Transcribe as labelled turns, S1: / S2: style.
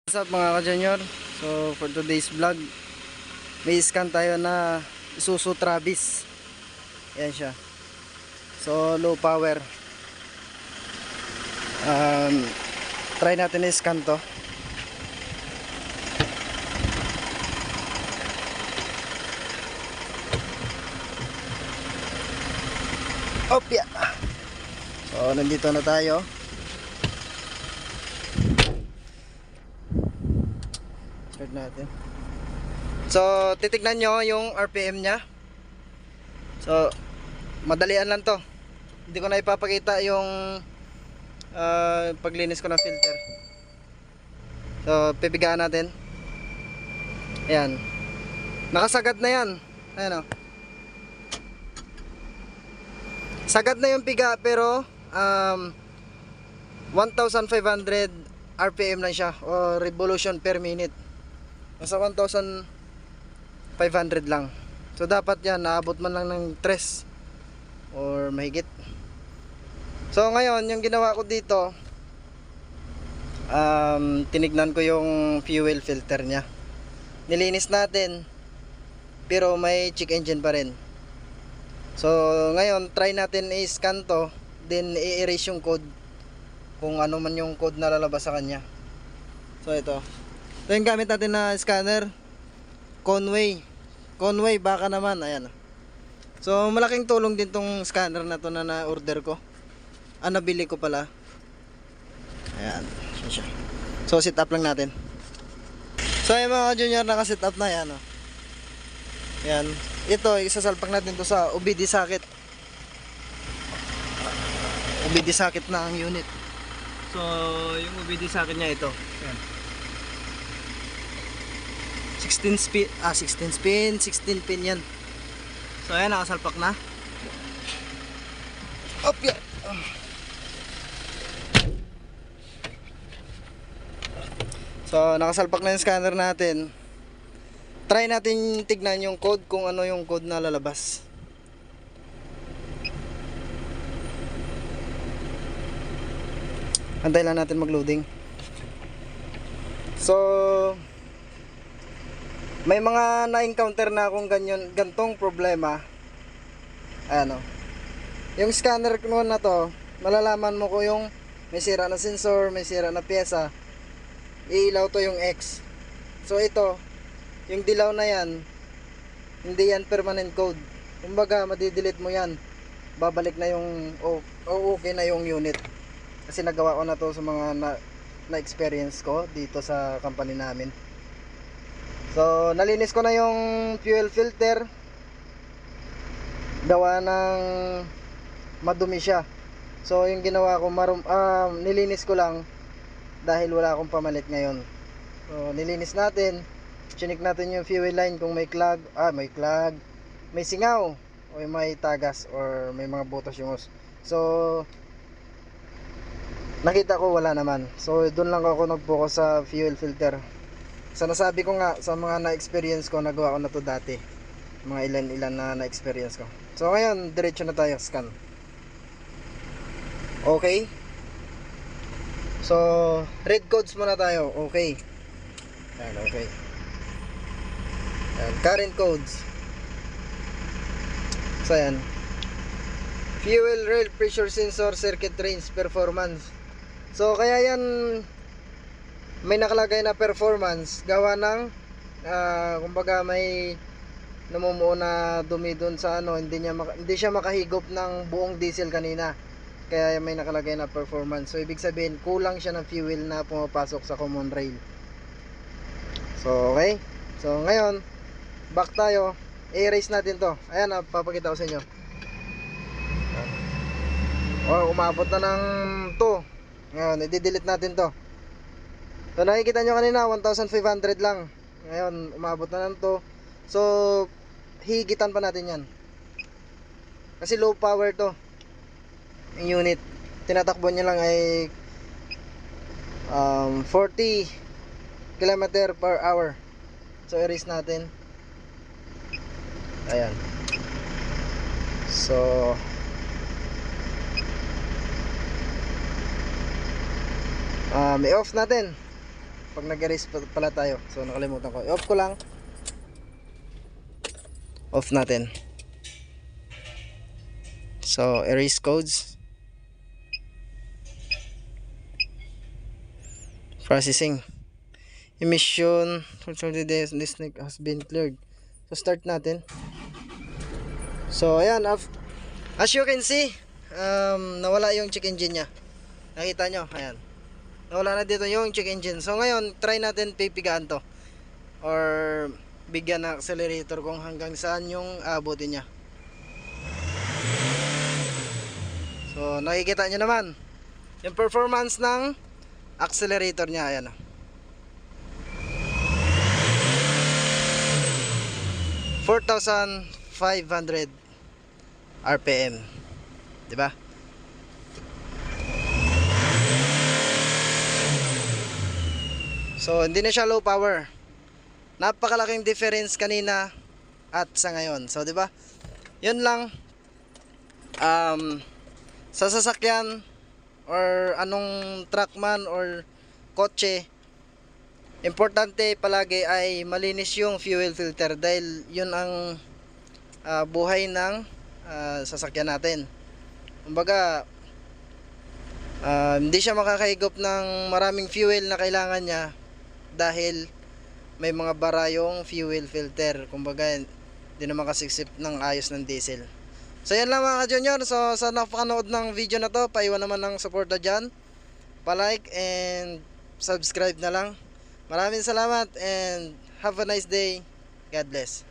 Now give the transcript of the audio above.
S1: What's up mga ka-junior? So for today's vlog, may scan tayo na Isuzu Travis. Ayan siya. So low power. Try natin i-scan to. Opya. So nandito na tayo. Start natin. So titignan nyo yung RPM nya. So madalian lang to. Hindi ko na ipapakita yung paglinis ko ng filter. So pipigaan natin. Ayan. Nakasagad na yan. Ayan o. Sagad na yung piga pero 1,500 RPM lang siya o revolution per minute. Nasa 1,500 lang. So dapat yan naabot man lang ng 3 or mahigit. So ngayon yung ginawa ko dito, tinignan ko yung fuel filter nya. Nilinis natin pero may check engine pa rin. So ngayon try natin i-scan to, then i-erase yung code kung ano man yung code na lalabas sa kanya. So ito yung gamit natin na scanner, Conway baka naman. Ayan. So malaking tulong din tong scanner na to na na-order ko, nabili ko pala. Ayan siya. So sit up lang natin. So yung mga junior, naka-sit up na yan. Ayan. Ito, isasalpak natin to sa OBD socket. OBD socket na ang unit. So, yung OBD socket niya ito. Ayan. 16 pin yan. So, ayan, nakasalpak na. Opya! So, nakasalpak na yung scanner natin. Try natin tignan yung code kung ano yung code na lalabas. Antay lang natin mag-loading. So may mga na-encounter na akong gantong problema. Ano? Yung scanner ko na to, malalaman mo ko yung may sira na sensor, may sira na pyesa. Iilaw to yung X. So ito, yung dilaw na yan, hindi yan permanent code. Kumbaga madidelete mo yan, babalik na yung okay na yung unit. Kasi nagawa ko na to sa mga na-experience ko dito sa company namin. So nalinis ko na yung fuel filter, gawa ng madumi siya. So yung ginawa ko, nilinis ko lang dahil wala akong pamalit ngayon. So nilinis natin, chinik natin yung fuel line kung may clog, may singaw o may tagas or may mga butas yung hose. So nakita ko wala naman. So doon lang ako nag-focus sa fuel filter. So nasabi ko nga sa mga na-experience ko, nagawa ko na to dati. Mga ilan na na-experience ko. So ngayon diretso na tayo scan. Okay. So red codes muna tayo. Okay. Ayan, okay. Current codes. So yan. Fuel rail pressure sensor circuit range performance. So kaya yan may nakalagay na performance, gawa ng kumbaga may namumuo na dumi dun sa hindi siya makahigop ng buong diesel kanina. Kaya may nakalagay na performance. So ibig sabihin kulang siya ng fuel na pumapasok sa common rail. So okay. So ngayon back tayo, i-erase natin to. Ayan, papakita ko sa inyo. Umabot na ng 2. Ngayon, i-delete natin to. So nakikita nyo kanina 1,500 lang. Ngayon, umabot na ng 2. So higitan pa natin yan, kasi low power to. Yung unit, tinatakbo nyo lang ay 40 km/h. So erase natin. Ayan. So i-off natin. pag nag-erase pala tayo. So nakalimutan ko. I-off ko lang. Off natin. So erase codes. Processing. Emission for 30 days. This snake has been cleared. So start natin. So ayan, as you can see, nawala yung check engine nya. Nakita nyo, ayan. Nawala na dito yung check engine. So ngayon, try natin pipigaan to. Or bigyan ng accelerator kung hanggang saan yung abutin nya. So nakikita nyo naman yung performance ng accelerator nya. Ayan. 4,500 RPM, di ba? So hindi na siya low power. Napakalaking difference kanina at sa ngayon. So di ba? 'Yun lang. Sa sasakyan or anong truck man or kotse, importante palagi ay malinis yung fuel filter dahil 'yun ang buhay ng sasakyan natin. Kumbaga, hindi siya makakahigop ng maraming fuel na kailangan niya dahil may mga bara yung fuel filter. Kumbaga, hindi na makasiksip ng ayos ng diesel. So yan lang mga ka-junior. So sa napakanood ng video na to, paiwan naman ng suporta dyan, pa-like and subscribe na lang. Maraming salamat and have a nice day. God bless.